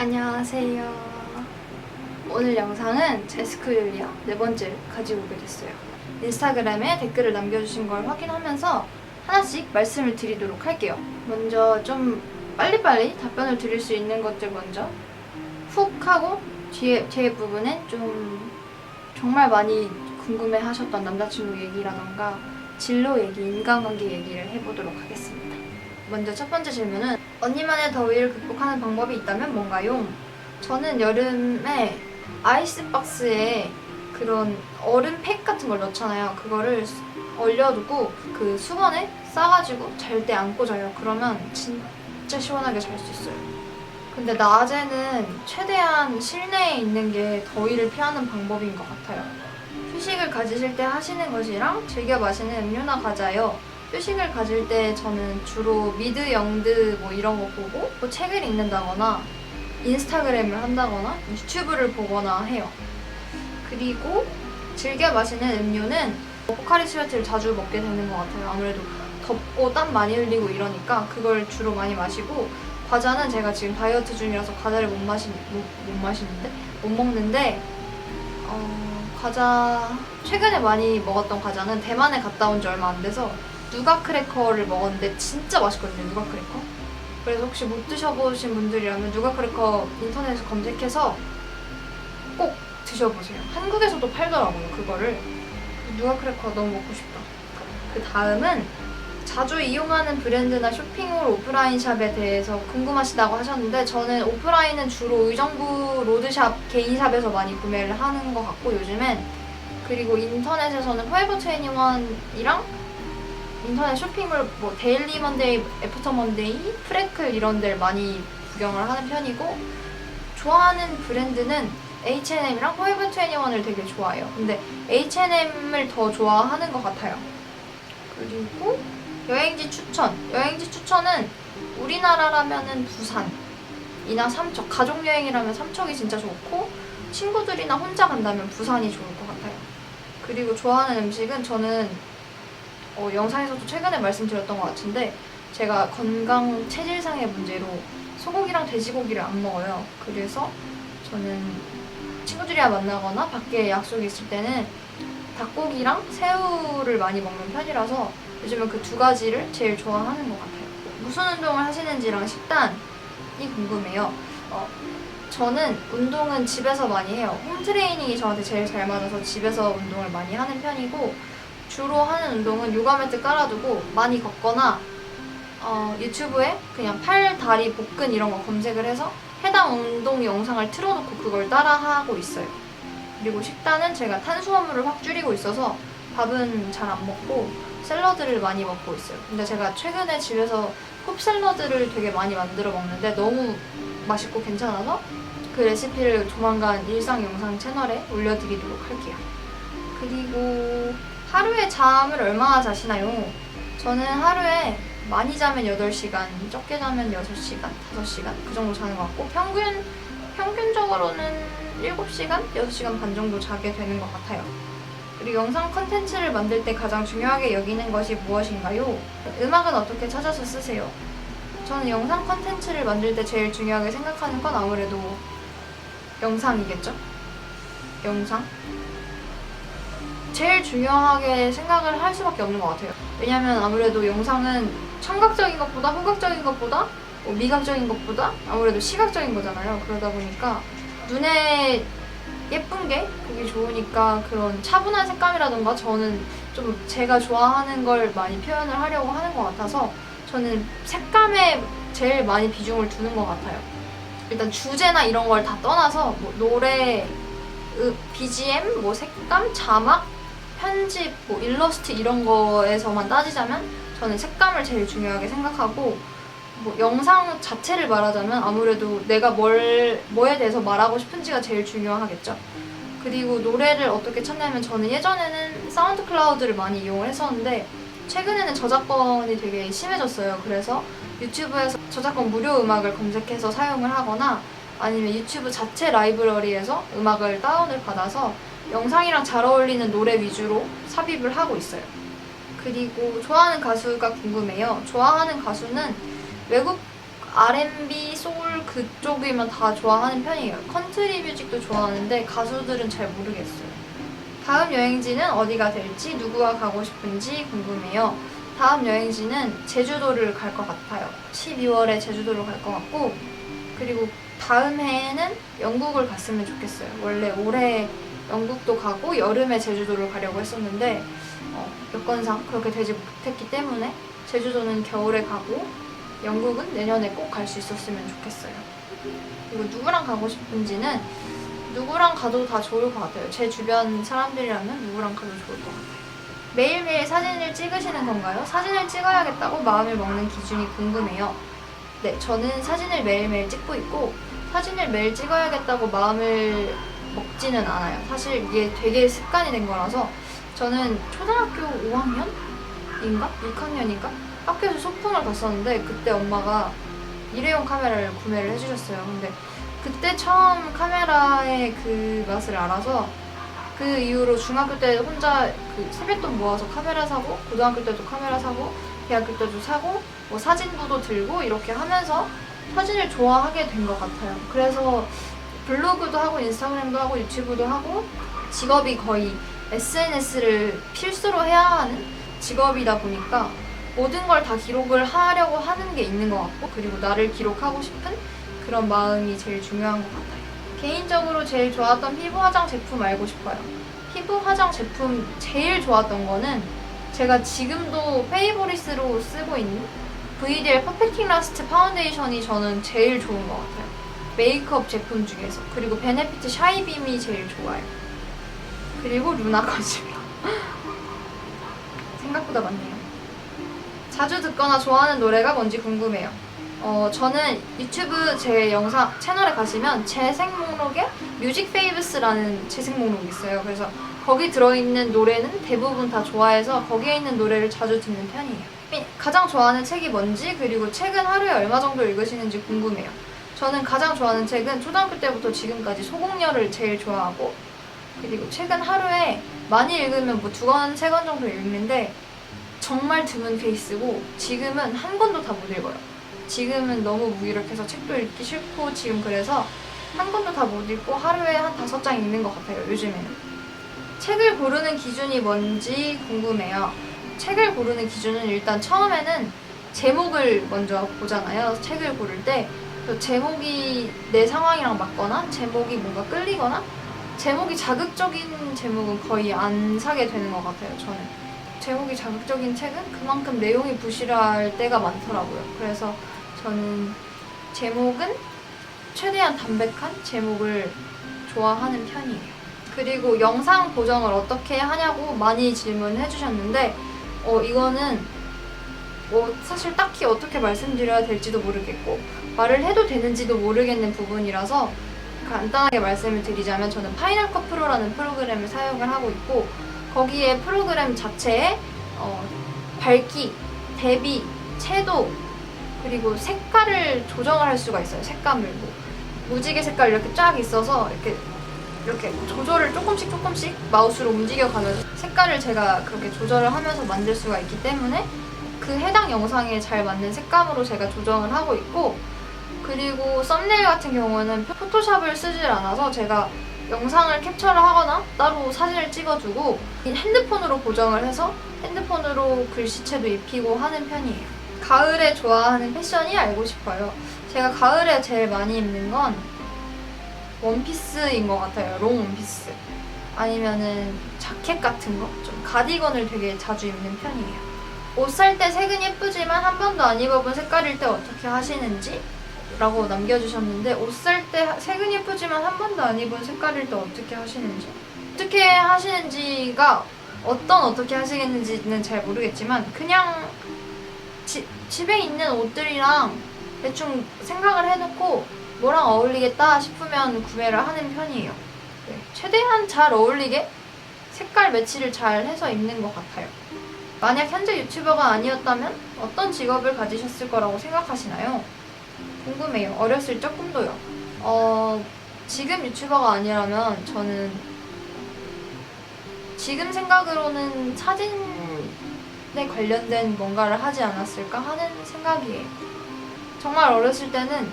안녕하세요. 오늘 영상은 제스쿠율리아 4번째를 가지고 오게 됐어요. 인스타그램에 댓글을 남겨주신 걸 확인하면서 하나씩 말씀을 드리도록 할게요. 먼저 좀 빨리빨리 답변을 드릴 수 있는 것들 먼저 훅 하고 뒤에 부분에 좀 정말 많이 궁금해 하셨던 남자친구 얘기라던가 진로 얘기, 인간관계 얘기를 해보도록 하겠습니다. 먼저 첫 번째 질문은 언니만의 더위를 극복하는 방법이 있다면 뭔가요? 저는 여름에 아이스박스에 그런 얼음팩 같은 걸 넣잖아요. 그거를 얼려두고 그 수건에 싸가지고 잘 때 안고 자요. 그러면 진짜 시원하게 잘 수 있어요. 근데 낮에는 최대한 실내에 있는 게 더위를 피하는 방법인 것 같아요. 휴식을 가지실 때 하시는 것이랑 즐겨 마시는 음료나 과자요. 휴식을 가질 때 저는 주로 미드, 영드 뭐 이런 거 보고 뭐 책을 읽는다거나 인스타그램을 한다거나 유튜브를 보거나 해요. 그리고 즐겨 마시는 음료는 포카리 스웨트를 자주 먹게 되는 것 같아요. 아무래도 덥고 땀 많이 흘리고 이러니까 그걸 주로 많이 마시고, 과자는 제가 지금 다이어트 중이라서 과자를 못 먹는데 과자 최근에 많이 먹었던 과자는 대만에 갔다 온 지 얼마 안 돼서 누가 크래커를 먹었는데 진짜 맛있거든요. 누가 크래커? 그래서 혹시 못 드셔보신 분들이라면 누가 크래커 인터넷에서 검색해서 꼭 드셔보세요. 한국에서도 팔더라고요, 그거를. 누가 크래커 너무 먹고 싶다. 그 다음은 자주 이용하는 브랜드나 쇼핑몰 오프라인 샵에 대해서 궁금하시다고 하셨는데, 저는 오프라인은 주로 의정부 로드샵 개인샵에서 많이 구매를 하는 것 같고 요즘엔, 그리고 인터넷에서는 포에버 21이랑 인터넷 쇼핑몰 뭐 데일리 먼데이, 애프터 먼데이, 프레클 이런 데를 많이 구경을 하는 편이고, 좋아하는 브랜드는 H&M이랑 포에버 21을 되게 좋아해요. 근데 H&M을 더 좋아하는 것 같아요. 그리고 여행지 추천은 우리나라라면은 부산이나 삼척, 가족여행이라면 삼척이 진짜 좋고, 친구들이나 혼자 간다면 부산이 좋을 것 같아요. 그리고 좋아하는 음식은 저는 영상에서도 최근에 말씀드렸던 것 같은데, 제가 건강 체질상의 문제로 소고기랑 돼지고기를 안 먹어요. 그래서 저는 친구들이랑 만나거나 밖에 약속이 있을 때는 닭고기랑 새우를 많이 먹는 편이라서 요즘은 그 두 가지를 제일 좋아하는 것 같아요. 무슨 운동을 하시는지랑 식단이 궁금해요. 저는 운동은 집에서 많이 해요. 홈트레이닝이 저한테 제일 잘 맞아서 집에서 운동을 많이 하는 편이고, 주로 하는 운동은 요가 매트 깔아두고 많이 걷거나 유튜브에 그냥 팔, 다리, 복근 이런 거 검색을 해서 해당 운동 영상을 틀어놓고 그걸 따라하고 있어요. 그리고 식단은 제가 탄수화물을 확 줄이고 있어서 밥은 잘 안 먹고 샐러드를 많이 먹고 있어요. 근데 제가 최근에 집에서 홉샐러드를 되게 많이 만들어 먹는데 너무 맛있고 괜찮아서 그 레시피를 조만간 일상 영상 채널에 올려드리도록 할게요. 그리고 하루에 잠을 얼마나 자시나요? 저는 하루에 많이 자면 8시간, 적게 자면 6시간, 5시간 그 정도 자는 것 같고, 평균적으로는 7시간, 6시간 반 정도 자게 되는 것 같아요. 그리고 영상 컨텐츠를 만들 때 가장 중요하게 여기는 것이 무엇인가요? 음악은 어떻게 찾아서 쓰세요? 저는 영상 컨텐츠를 만들 때 제일 중요하게 생각하는 건 아무래도 영상이겠죠? 영상? 제일 중요하게 생각을 할 수밖에 없는 것 같아요. 왜냐면 아무래도 영상은 청각적인 것보다 후각적인 것보다 미각적인 것보다 아무래도 시각적인 거잖아요. 그러다 보니까 눈에 예쁜 게 보기 좋으니까 그런 차분한 색감이라던가, 저는 좀 제가 좋아하는 걸 많이 표현을 하려고 하는 것 같아서 저는 색감에 제일 많이 비중을 두는 것 같아요. 일단 주제나 이런 걸 다 떠나서 뭐 노래, BGM, 뭐 색감, 자막, 편집, 뭐 일러스트 이런 거에서만 따지자면 저는 색감을 제일 중요하게 생각하고, 뭐 영상 자체를 말하자면 아무래도 내가 뭐에 대해서 말하고 싶은지가 제일 중요하겠죠. 그리고 노래를 어떻게 찾냐면, 저는 예전에는 사운드 클라우드를 많이 이용을 했었는데 최근에는 저작권이 되게 심해졌어요. 그래서 유튜브에서 저작권 무료 음악을 검색해서 사용을 하거나, 아니면 유튜브 자체 라이브러리에서 음악을 다운을 받아서 영상이랑 잘 어울리는 노래 위주로 삽입을 하고 있어요. 그리고 좋아하는 가수가 궁금해요. 좋아하는 가수는 외국 R&B, 소울 그쪽이면 다 좋아하는 편이에요. 컨트리 뮤직도 좋아하는데 가수들은 잘 모르겠어요. 다음 여행지는 어디가 될지, 누구와 가고 싶은지 궁금해요. 다음 여행지는 제주도를 갈 것 같아요. 12월에 제주도를 갈 것 같고, 그리고 다음 해에는 영국을 갔으면 좋겠어요. 원래 올해 영국도 가고 여름에 제주도를 가려고 했었는데 여건상 그렇게 되지 못했기 때문에 제주도는 겨울에 가고 영국은 내년에 꼭 갈 수 있었으면 좋겠어요. 그리고 누구랑 가고 싶은지는 누구랑 가도 다 좋을 것 같아요. 제 주변 사람들이라면 누구랑 가도 좋을 것 같아요. 매일매일 사진을 찍으시는 건가요? 사진을 찍어야겠다고 마음을 먹는 기준이 궁금해요. 네, 저는 사진을 매일매일 찍고 있고 사진을 매일 찍어야겠다고 마음을 먹지는 않아요. 사실 이게 되게 습관이 된 거라서 저는 초등학교 5학년인가? 6학년인가? 학교에서 소풍을 갔었는데 그때 엄마가 일회용 카메라를 구매를 해주셨어요. 근데 그때 처음 카메라의 그 맛을 알아서 그 이후로 중학교 때 혼자 그 세뱃돈 모아서 카메라 사고 고등학교 때도 카메라 사고 대학교 때도 사고 뭐 사진부도 들고 이렇게 하면서 사진을 좋아하게 된 것 같아요. 그래서 블로그도 하고 인스타그램도 하고 유튜브도 하고 직업이 거의 SNS를 필수로 해야 하는 직업이다 보니까 모든 걸 다 기록을 하려고 하는 게 있는 것 같고 그리고 나를 기록하고 싶은 그런 마음이 제일 중요한 것 같아요. 개인적으로 제일 좋았던 피부 화장 제품 알고 싶어요. 피부 화장 제품 제일 좋았던 거는 제가 지금도 페이보리스로 쓰고 있는 VDL 퍼펙팅 라스트 파운데이션이 저는 제일 좋은 것 같아요. 메이크업 제품 중에서. 그리고 베네피트 샤이빔이 제일 좋아요. 그리고 루나 컨실러. 생각보다 많네요. 자주 듣거나 좋아하는 노래가 뭔지 궁금해요. 저는 유튜브 제 영상 채널에 가시면 재생 목록에 뮤직 페이브스라는 재생 목록이 있어요. 그래서 거기 들어있는 노래는 대부분 다 좋아해서 거기에 있는 노래를 자주 듣는 편이에요. 가장 좋아하는 책이 뭔지 그리고 책은 하루에 얼마 정도 읽으시는지 궁금해요. 저는 가장 좋아하는 책은 초등학교 때부터 지금까지 소공녀를 제일 좋아하고 그리고 책은 하루에 많이 읽으면 뭐 2권, 3권 정도 읽는데 정말 드문 케이스고 지금은 한 권도 다 못 읽어요. 지금은 너무 무기력해서 책도 읽기 싫고 지금 그래서 한 권도 다 못 읽고 하루에 한 5장 읽는 것 같아요. 요즘에는. 책을 고르는 기준이 뭔지 궁금해요. 책을 고르는 기준은 일단 처음에는 제목을 먼저 보잖아요. 책을 고를 때 제목이 내 상황이랑 맞거나 제목이 뭔가 끌리거나 제목이 자극적인 제목은 거의 안 사게 되는 것 같아요. 저는 제목이 자극적인 책은 그만큼 내용이 부실할 때가 많더라고요. 그래서 저는 제목은 최대한 담백한 제목을 좋아하는 편이에요. 그리고 영상 보정을 어떻게 하냐고 많이 질문해 주셨는데 이거는 사실 딱히 어떻게 말씀드려야 될지도 모르겠고 말을 해도 되는지도 모르겠는 부분이라서 간단하게 말씀을 드리자면 저는 파이널 컷 프로라는 프로그램을 사용을 하고 있고 거기에 프로그램 자체에 밝기, 대비, 채도 그리고 색깔을 조정을 할 수가 있어요. 색감을 무지개 색깔 이렇게 쫙 있어서 이렇게 조절을 조금씩 마우스로 움직여가면서 색깔을 제가 그렇게 조절을 하면서 만들 수가 있기 때문에 그 해당 영상에 잘 맞는 색감으로 제가 조정을 하고 있고 그리고 썸네일 같은 경우는 포토샵을 쓰질 않아서 제가 영상을 캡처를 하거나 따로 사진을 찍어두고 핸드폰으로 보정을 해서 핸드폰으로 글씨체도 입히고 하는 편이에요. 가을에 좋아하는 패션이 알고 싶어요. 제가 가을에 제일 많이 입는 건 원피스인 것 같아요. 롱 원피스. 아니면은 자켓 같은 거? 좀 가디건을 되게 자주 입는 편이에요. 옷 살 때 색은 예쁘지만 한 번도 안 입어본 색깔일 때 어떻게 하시는지? 라고 남겨주셨는데 옷 살 때 색은 예쁘지만 한 번도 안 입은 색깔일 때 어떻게 하시는지? 어떻게 하시는지가 어떻게 하시겠는지는 잘 모르겠지만 그냥 집에 있는 옷들이랑 대충 생각을 해놓고 뭐랑 어울리겠다 싶으면 구매를 하는 편이에요. 네, 최대한 잘 어울리게 색깔 매치를 잘 해서 입는 것 같아요. 만약 현재 유튜버가 아니었다면 어떤 직업을 가지셨을 거라고 생각하시나요? 궁금해요. 어렸을 적 꿈도요. 지금 유튜버가 아니라면 저는 지금 생각으로는 사진에 관련된 뭔가를 하지 않았을까 하는 생각이에요. 정말 어렸을 때는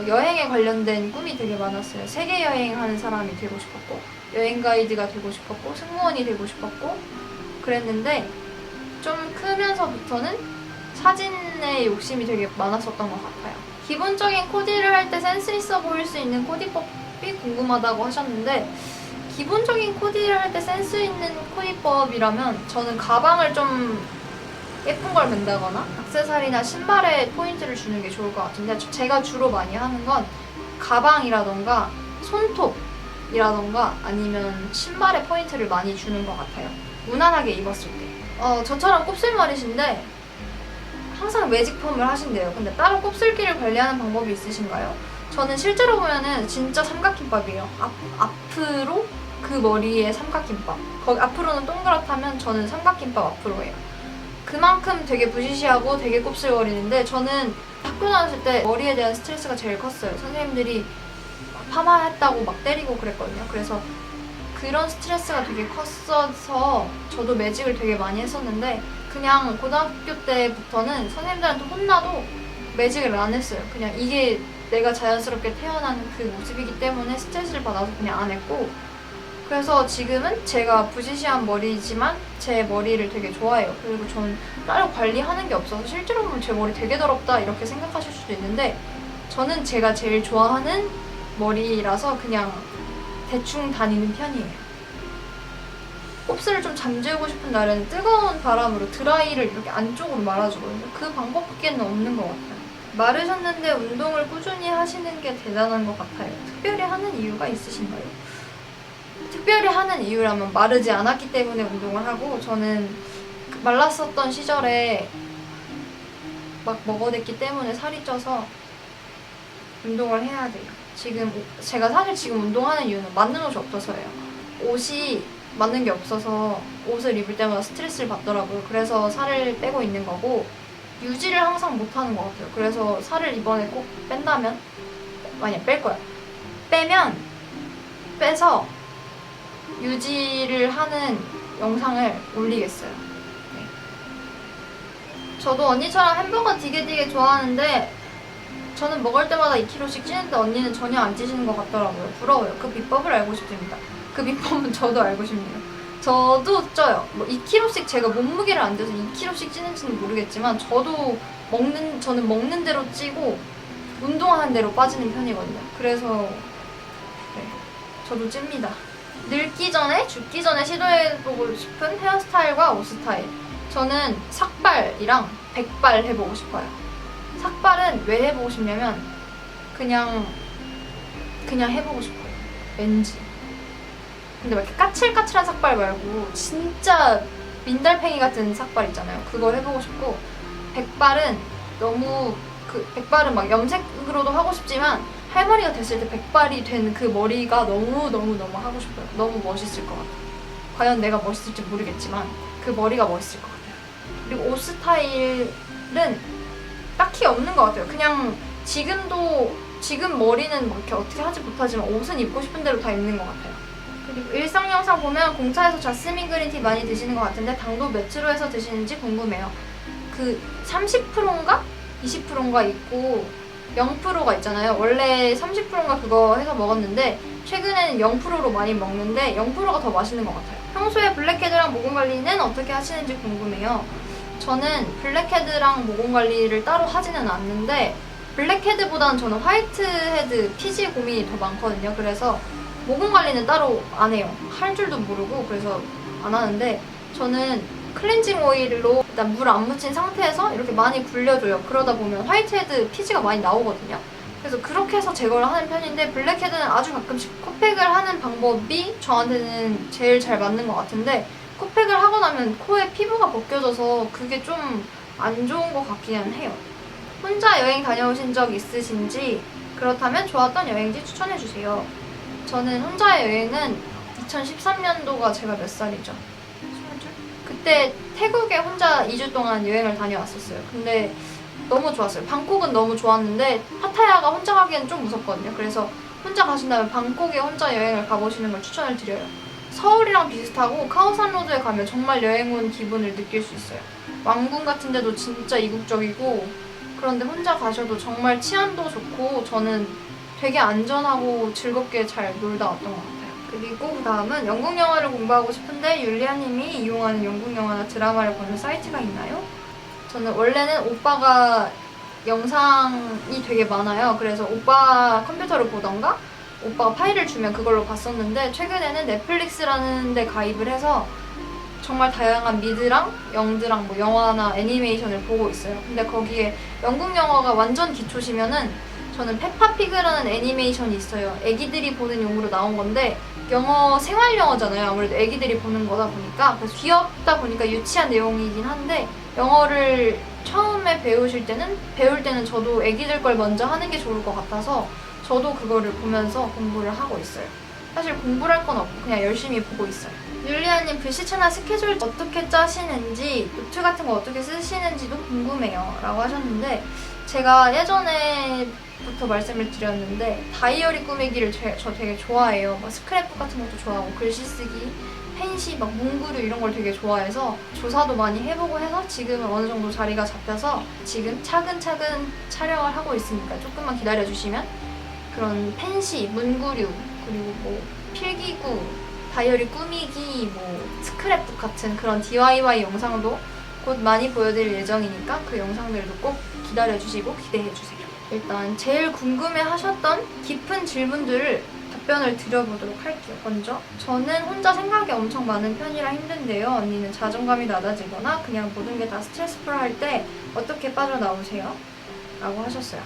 여행에 관련된 꿈이 되게 많았어요. 세계 여행하는 사람이 되고 싶었고, 여행 가이드가 되고 싶었고, 승무원이 되고 싶었고 그랬는데, 좀 크면서부터는 사진에 욕심이 되게 많았었던 것 같아요. 기본적인 코디를 할 때 센스 있어 보일 수 있는 코디법이 궁금하다고 하셨는데, 기본적인 코디를 할 때 센스 있는 코디법이라면 저는 가방을 좀 예쁜 걸 맨다거나 액세서리나 신발에 포인트를 주는 게 좋을 것 같은데, 제가 주로 많이 하는 건 가방이라던가 손톱이라던가 아니면 신발에 포인트를 많이 주는 것 같아요. 무난하게 입었을 때. 저처럼 곱슬머리신데 항상 매직펌을 하신대요. 근데 따로 곱슬기를 관리하는 방법이 있으신가요? 저는 실제로 보면은 진짜 삼각김밥이에요. 앞으로 그 머리에 삼각김밥. 거기 앞으로는 동그랗다면 저는 삼각김밥 앞으로예요. 그만큼 되게 부시시하고 되게 곱슬거리는데, 저는 학교 다녔을 때 머리에 대한 스트레스가 제일 컸어요. 선생님들이 파마했다고 막 때리고 그랬거든요. 그래서 그런 스트레스가 되게 컸어서 저도 매직을 되게 많이 했었는데, 그냥 고등학교 때부터는 선생님들한테 혼나도 매직을 안 했어요. 그냥 이게 내가 자연스럽게 태어난 그 모습이기 때문에 스트레스를 받아서 그냥 안 했고, 그래서 지금은 제가 부시시한 머리지만 제 머리를 되게 좋아해요. 그리고 저는 따로 관리하는 게 없어서 실제로 보면 제 머리 되게 더럽다 이렇게 생각하실 수도 있는데, 저는 제가 제일 좋아하는 머리라서 그냥 대충 다니는 편이에요. 곱슬을 좀 잠재우고 싶은 날은 뜨거운 바람으로 드라이를 이렇게 안쪽으로 말아주거든요. 그 방법밖에는 없는 것 같아요. 마르셨는데 운동을 꾸준히 하시는 게 대단한 것 같아요. 특별히 하는 이유가 있으신가요? 특별히 하는 이유라면 마르지 않았기 때문에 운동을 하고, 저는 말랐었던 시절에 막 먹어댔기 때문에 살이 쪄서 운동을 해야 돼요. 제가 사실 지금 운동하는 이유는 맞는 옷이 없어서예요. 옷이 맞는 게 없어서 옷을 입을 때마다 스트레스를 받더라고요. 그래서 살을 빼고 있는 거고, 유지를 항상 못하는 것 같아요. 그래서 살을 이번에 꼭 뺀다면, 만약 뺄 거야. 빼서 유지를 하는 영상을 올리겠어요. 네. 저도 언니처럼 햄버거 되게 좋아하는데, 저는 먹을 때마다 2kg씩 찌는데 언니는 전혀 안 찌시는 것 같더라고요. 부러워요. 그 비법을 알고 싶습니다. 그 비법은 저도 알고 싶네요. 저도 쪄요. 2kg씩 제가 몸무게를 안 재서 2kg씩 찌는지는 모르겠지만, 저는 먹는 대로 찌고 운동하는 대로 빠지는 편이거든요. 그래서 네, 저도 찝니다. 늙기 전에, 죽기 전에 시도해보고 싶은 헤어스타일과 옷 스타일. 저는 삭발이랑 백발 해보고 싶어요. 삭발은 왜 해보고 싶냐면 그냥 해보고 싶어요. 왠지. 근데 막 이렇게 까칠까칠한 삭발 말고 진짜 민달팽이 같은 삭발 있잖아요. 그걸 해보고 싶고, 백발은 백발은 막 염색으로도 하고 싶지만 할머니가 됐을 때 백발이 된 그 머리가 너무 하고 싶어요. 너무 멋있을 것 같아요. 과연 내가 멋있을지 모르겠지만 그 머리가 멋있을 것 같아요. 그리고 옷 스타일은 딱히 없는 것 같아요. 그냥 지금 머리는 뭐 이렇게 어떻게 하지 못하지만 옷은 입고 싶은 대로 다 입는 것 같아요. 그리고 일상 영상 보면 공차에서 자스민 그린티 많이 드시는 것 같은데 당도 몇으로 해서 드시는지 궁금해요. 그 30%인가 20%인가 있고 0%가 있잖아요. 원래 30%인가 그거 해서 먹었는데 최근에는 0%로 많이 먹는데 0%가 더 맛있는 것 같아요. 평소에 블랙헤드랑 모공 관리는 어떻게 하시는지 궁금해요. 저는 블랙헤드랑 모공 관리를 따로 하지는 않는데, 블랙헤드보다는 저는 화이트헤드 피지 고민이 더 많거든요. 그래서 모공 관리는 따로 안 해요. 할 줄도 모르고 그래서 안 하는데, 저는 클렌징 오일로 일단 물 안 묻힌 상태에서 이렇게 많이 굴려줘요. 그러다 보면 화이트헤드 피지가 많이 나오거든요. 그래서 그렇게 해서 제거를 하는 편인데, 블랙헤드는 아주 가끔씩 코팩을 하는 방법이 저한테는 제일 잘 맞는 것 같은데, 코팩을 하고 나면 코에 피부가 벗겨져서 그게 좀 안 좋은 것 같기는 해요. 혼자 여행 다녀오신 적 있으신지, 그렇다면 좋았던 여행지 추천해주세요. 저는 혼자 여행은 2013년도가 제가 몇 살이죠? 20살? 그때 태국에 혼자 2주 동안 여행을 다녀왔었어요. 근데 너무 좋았어요. 방콕은 너무 좋았는데 파타야가 혼자 가기엔 좀 무섭거든요. 그래서 혼자 가신다면 방콕에 혼자 여행을 가보시는 걸 추천을 드려요. 서울이랑 비슷하고 카오산로드에 가면 정말 여행 온 기분을 느낄 수 있어요. 왕궁 같은 데도 진짜 이국적이고 그런데 혼자 가셔도 정말 치안도 좋고 저는 되게 안전하고 즐겁게 잘 놀다 왔던 것 같아요. 그리고 그 다음은 영국 영화를 공부하고 싶은데 율리아님이 이용하는 영국 영화나 드라마를 보는 사이트가 있나요? 저는 원래는 오빠가 영상이 되게 많아요. 그래서 오빠 컴퓨터를 보던가 오빠가 파일을 주면 그걸로 봤었는데 최근에는 넷플릭스라는 데 가입을 해서 정말 다양한 미드랑 영드랑 뭐 영화나 애니메이션을 보고 있어요. 근데 거기에 영국 영화가 완전 기초시면은 저는 페파피그라는 애니메이션이 있어요. 애기들이 보는 용으로 나온 건데 영어 생활 영어잖아요. 아무래도 애기들이 보는 거다 보니까 그래서 귀엽다 보니까 유치한 내용이긴 한데 영어를 처음에 배울 때는 저도 애기들 걸 먼저 하는 게 좋을 것 같아서 저도 그거를 보면서 공부를 하고 있어요. 사실 공부를 할 건 없고 그냥 열심히 보고 있어요. 율리아님 글씨체나 스케줄 어떻게 짜시는지 노트 같은 거 어떻게 쓰시는지도 궁금해요 라고 하셨는데 제가 예전에부터 말씀을 드렸는데 다이어리 꾸미기를 저 되게 좋아해요. 막 스크랩북 같은 것도 좋아하고 글씨 쓰기, 펜시, 막 문구류 이런 걸 되게 좋아해서 조사도 많이 해보고 해서 지금은 어느 정도 자리가 잡혀서 지금 차근차근 촬영을 하고 있으니까 조금만 기다려주시면 그런 펜시, 문구류 그리고 뭐 필기구, 다이어리 꾸미기, 뭐 스크랩북 같은 그런 DIY 영상도 곧 많이 보여드릴 예정이니까 그 영상들도 꼭 기다려주시고 기대해주세요. 일단 제일 궁금해하셨던 깊은 질문들을 답변을 드려보도록 할게요. 먼저 저는 혼자 생각이 엄청 많은 편이라 힘든데요. 언니는 자존감이 낮아지거나 그냥 모든 게 다 스트레스풀 할 때 어떻게 빠져나오세요? 라고 하셨어요.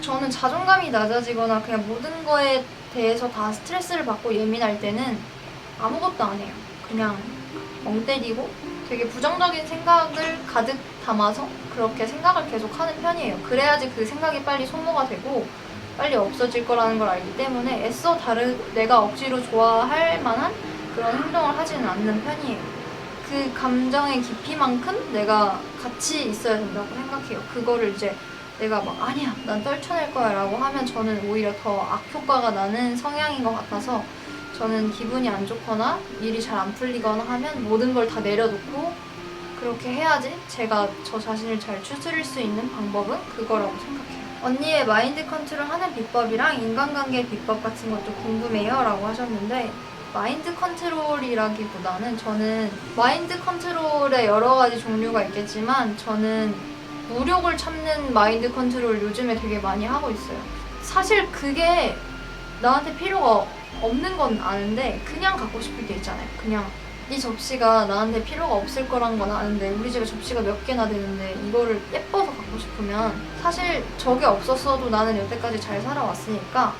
저는 자존감이 낮아지거나 그냥 모든 거에 대해서 다 스트레스를 받고 예민할 때는 아무것도 안 해요. 그냥 멍 때리고 되게 부정적인 생각을 가득 담아서 그렇게 생각을 계속 하는 편이에요. 그래야지 그 생각이 빨리 소모가 되고 빨리 없어질 거라는 걸 알기 때문에 애써 내가 억지로 좋아할 만한 그런 행동을 하지는 않는 편이에요. 그 감정의 깊이만큼 내가 같이 있어야 된다고 생각해요. 그거를 이제 내가 막 아니야 난 떨쳐낼 거야 라고 하면 저는 오히려 더 악효과가 나는 성향인 것 같아서 저는 기분이 안 좋거나 일이 잘 안 풀리거나 하면 모든 걸 다 내려놓고 그렇게 해야지 제가 저 자신을 잘 추스릴 수 있는 방법은 그거라고 생각해요. 언니의 마인드 컨트롤 하는 비법이랑 인간관계 비법 같은 것도 궁금해요 라고 하셨는데 마인드 컨트롤이라기보다는 저는 마인드 컨트롤에 여러 가지 종류가 있겠지만 저는 무력을 참는 마인드 컨트롤 요즘에 되게 많이 하고 있어요. 사실 그게 나한테 필요가 없는 건 아는데 그냥 갖고 싶을 때 있잖아요. 그냥 이 접시가 나한테 필요가 없을 거란 건 아는데 우리 집에 접시가 몇 개나 되는데 이거를 예뻐서 갖고 싶으면 사실 저게 없었어도 나는 여태까지 잘 살아왔으니까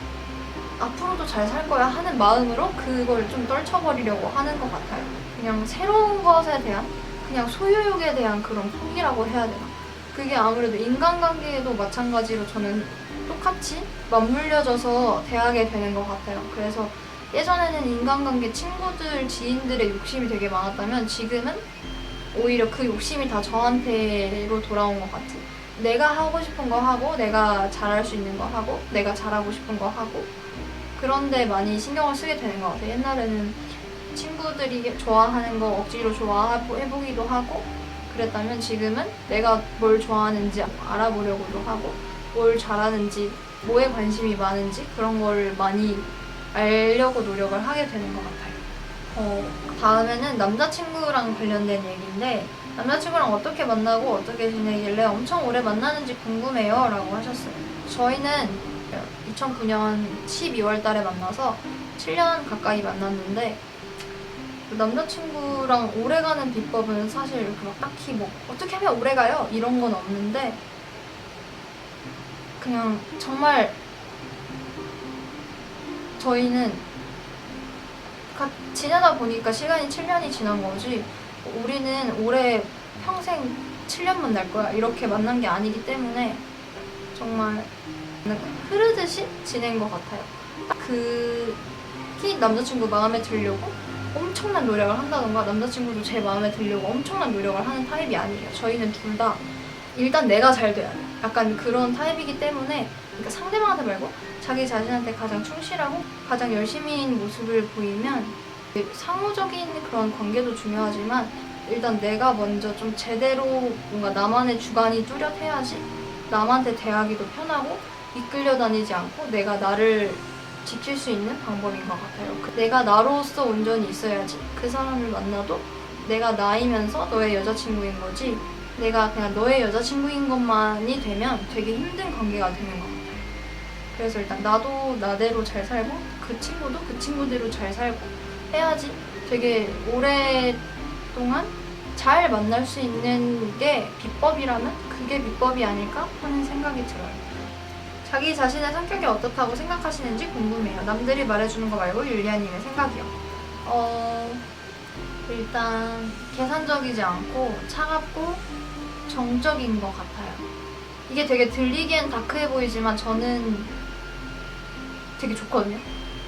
앞으로도 잘 살 거야 하는 마음으로 그걸 좀 떨쳐버리려고 하는 것 같아요. 그냥 새로운 것에 대한 그냥 소유욕에 대한 그런 포기라고 해야 되나? 그게 아무래도 인간관계에도 마찬가지로 저는 똑같이 맞물려져서 대하게 되는 것 같아요. 그래서 예전에는 인간관계 친구들, 지인들의 욕심이 되게 많았다면 지금은 오히려 그 욕심이 다 저한테로 돌아온 것 같아요. 내가 하고 싶은 거 하고 내가 잘할 수 있는 거 하고 내가 잘하고 싶은 거 하고 그런데 많이 신경을 쓰게 되는 것 같아요. 옛날에는 친구들이 좋아하는 거 억지로 좋아해보기도 하고 그랬다면 지금은 내가 뭘 좋아하는지 알아보려고도 하고 뭘 잘하는지 뭐에 관심이 많은지 그런 걸 많이 알려고 노력을 하게 되는 것 같아요. 다음에는 남자친구랑 관련된 얘기인데 남자친구랑 어떻게 만나고 어떻게 지내길래 엄청 오래 만나는지 궁금해요 라고 하셨어요. 저희는 2009년 12월 달에 만나서 7년 가까이 만났는데 남자친구랑 오래가는 비법은 사실 이렇게 막 딱히 뭐 어떻게 하면 오래가요? 이런 건 없는데 그냥 정말 저희는 지내다 보니까 시간이 7년이 지난 거지 우리는 올해 평생 7년 만날 거야 이렇게 만난 게 아니기 때문에 정말 흐르듯이 지낸 것 같아요. 특히 남자친구 마음에 들려고 엄청난 노력을 한다던가 남자친구도 제 마음에 들려고 엄청난 노력을 하는 타입이 아니에요. 저희는 둘 다 일단 내가 잘 돼야 돼. 약간 그런 타입이기 때문에 그러니까 상대방한테 말고 자기 자신한테 가장 충실하고 가장 열심히인 모습을 보이면 상호적인 그런 관계도 중요하지만 일단 내가 먼저 좀 제대로 뭔가 나만의 주관이 뚜렷해야지 남한테 대하기도 편하고 이끌려 다니지 않고 내가 나를 지킬 수 있는 방법인 것 같아요. 내가 나로서 온전히 있어야지 그 사람을 만나도 내가 나이면서 너의 여자친구인 거지 내가 그냥 너의 여자친구인 것만이 되면 되게 힘든 관계가 되는 것 같아요. 그래서 일단 나도 나대로 잘 살고 그 친구도 그 친구대로 잘 살고 해야지 되게 오랫동안 잘 만날 수 있는 게 비법이라면 그게 비법이 아닐까 하는 생각이 들어요. 자기 자신의 성격이 어떻다고 생각하시는지 궁금해요. 남들이 말해주는 거 말고 율리아님의 생각이요. 일단 계산적이지 않고 차갑고 정적인 것 같아요. 이게 되게 들리기엔 다크해 보이지만 저는 되게 좋거든요.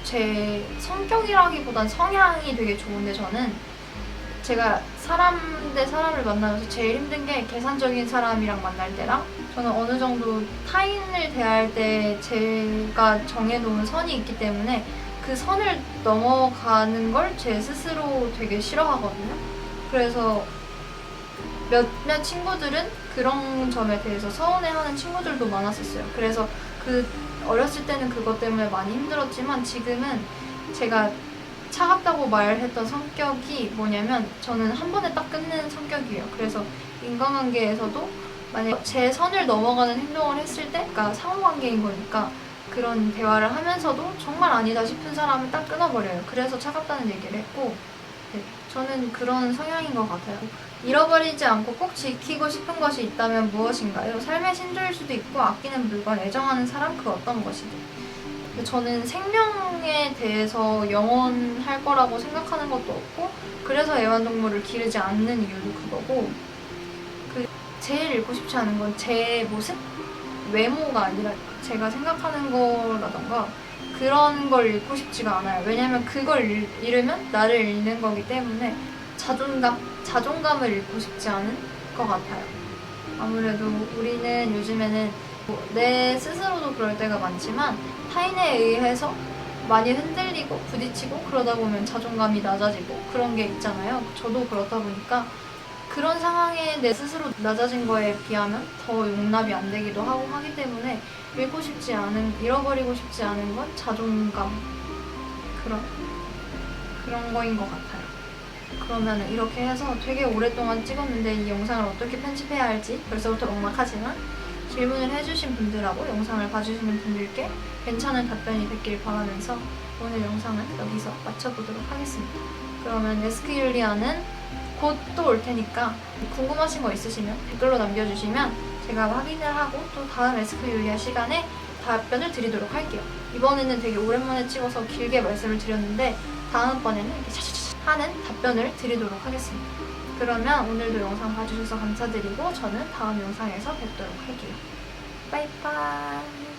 제 성격이라기보단 성향이 되게 좋은데 저는 제가 사람 대 사람을 만나면서 제일 힘든 게 계산적인 사람이랑 만날 때랑 저는 어느 정도 타인을 대할 때 제가 정해놓은 선이 있기 때문에 그 선을 넘어가는 걸 제 스스로 되게 싫어하거든요. 그래서 몇몇 친구들은 그런 점에 대해서 서운해하는 친구들도 많았었어요. 그래서 어렸을 때는 그것 때문에 많이 힘들었지만 지금은 제가 차갑다고 말했던 성격이 뭐냐면 저는 한 번에 딱 끊는 성격이에요. 그래서 인간관계에서도 만약 제 선을 넘어가는 행동을 했을 때, 그러니까 상호관계인 거니까 그런 대화를 하면서도 정말 아니다 싶은 사람을 딱 끊어버려요. 그래서 차갑다는 얘기를 했고 네, 저는 그런 성향인 것 같아요. 잃어버리지 않고 꼭 지키고 싶은 것이 있다면 무엇인가요? 삶의 신조일 수도 있고 아끼는 물건, 애정하는 사람 그 어떤 것이든. 저는 생명에 대해서 영원할 거라고 생각하는 것도 없고 그래서 애완동물을 기르지 않는 이유도 그거고 제일 잃고 싶지 않은 건 제 모습? 외모가 아니라 제가 생각하는 거라던가 그런 걸 잃고 싶지가 않아요. 왜냐면 그걸 잃으면 나를 잃는 거기 때문에 자존감을 잃고 싶지 않은 것 같아요. 아무래도 우리는 요즘에는 내 스스로도 그럴 때가 많지만 타인에 의해서 많이 흔들리고 부딪히고 그러다 보면 자존감이 낮아지고 그런 게 있잖아요. 저도 그렇다 보니까 그런 상황에 내 스스로 낮아진 거에 비하면 더 용납이 안 되기도 하고 하기 때문에 잃어버리고 싶지 않은 건 자존감 그런 거인 것 같아요. 그러면 이렇게 해서 되게 오랫동안 찍었는데 이 영상을 어떻게 편집해야 할지 벌써부터 막막하지만 질문을 해주신 분들하고 영상을 봐주시는 분들께 괜찮은 답변이 됐길 바라면서 오늘 영상은 여기서 마쳐보도록 하겠습니다. 그러면 에스크 율리아는 곧 또 올 테니까 궁금하신 거 있으시면 댓글로 남겨주시면 제가 확인을 하고 또 다음 에스크 율리아 시간에 답변을 드리도록 할게요. 이번에는 되게 오랜만에 찍어서 길게 말씀을 드렸는데 다음번에는 이렇게 차차차 하는 답변을 드리도록 하겠습니다. 그러면 오늘도 영상 봐주셔서 감사드리고 저는 다음 영상에서 뵙도록 할게요. 빠이빠이.